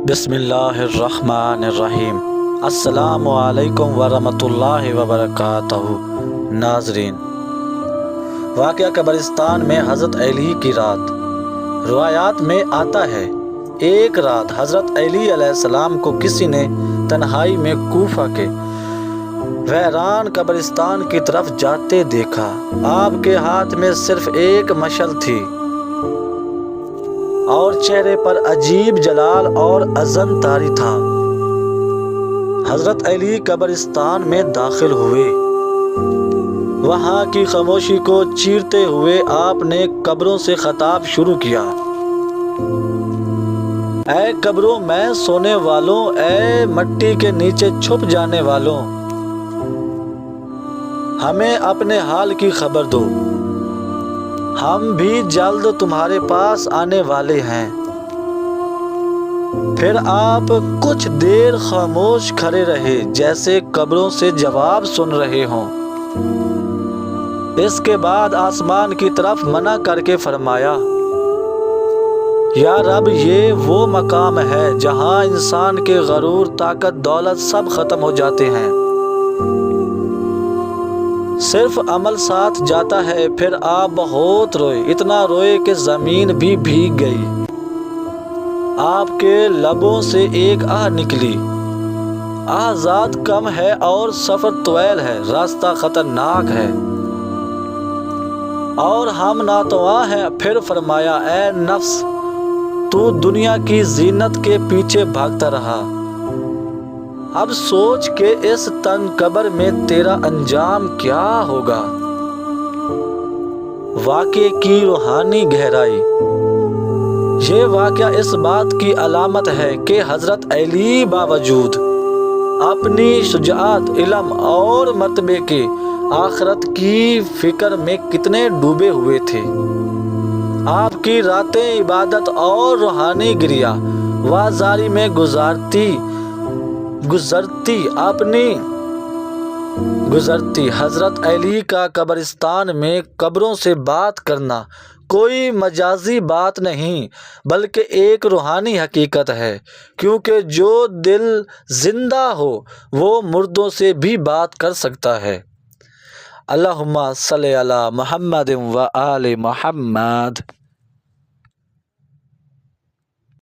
بسم اللہ الرحمن الرحیم۔ السلام علیکم ورحمۃ اللہ وبرکاتہ۔ ناظرین، واقعہ قبرستان میں حضرت علی کی رات۔ روایات میں آتا ہے، ایک رات حضرت علی علیہ السلام کو کسی نے تنہائی میں کوفہ کے ویران قبرستان کی طرف جاتے دیکھا۔ آپ کے ہاتھ میں صرف ایک مشعل تھی اور چہرے پر عجیب جلال اور عزم طاری تھا۔ حضرت علی قبرستان میں داخل ہوئے۔ وہاں کی خاموشی کو چیرتے ہوئے آپ نے قبروں سے خطاب شروع کیا۔ اے قبروں میں سونے والوں، اے مٹی کے نیچے چھپ جانے والوں، ہمیں اپنے حال کی خبر دو، ہم بھی جلد تمہارے پاس آنے والے ہیں۔ پھر آپ کچھ دیر خاموش کھڑے رہے، جیسے قبروں سے جواب سن رہے ہوں۔ اس کے بعد آسمان کی طرف منع کر کے فرمایا، یا رب، یہ وہ مقام ہے جہاں انسان کے غرور، طاقت، دولت سب ختم ہو جاتے ہیں، صرف عمل ساتھ جاتا ہے۔ پھر آپ بہت روئے، اتنا روئے کہ زمین بھی بھیگ گئی۔ آپ کے لبوں سے ایک آہ نکلی، ذات کم ہے اور سفر طویل ہے، راستہ خطرناک ہے اور ہم ناتواں ہیں۔ پھر فرمایا، اے نفس، تو دنیا کی زینت کے پیچھے بھاگتا رہا، اب سوچ کہ اس تنگ قبر میں تیرا انجام کیا ہوگا۔ واقعے کی روحانی گہرائی۔ یہ واقعہ اس بات کی علامت ہے کہ حضرت علی باوجود اپنی شجاعت، علم اور مرتبے کے آخرت کی فکر میں کتنے ڈوبے ہوئے تھے۔ آپ کی راتیں عبادت اور روحانی گریہ وزاری میں گزرتی۔ حضرت علی کا قبرستان میں قبروں سے بات کرنا کوئی مجازی بات نہیں، بلکہ ایک روحانی حقیقت ہے، کیونکہ جو دل زندہ ہو وہ مردوں سے بھی بات کر سکتا ہے۔ اللہم صلی علی محمد و آل محمد۔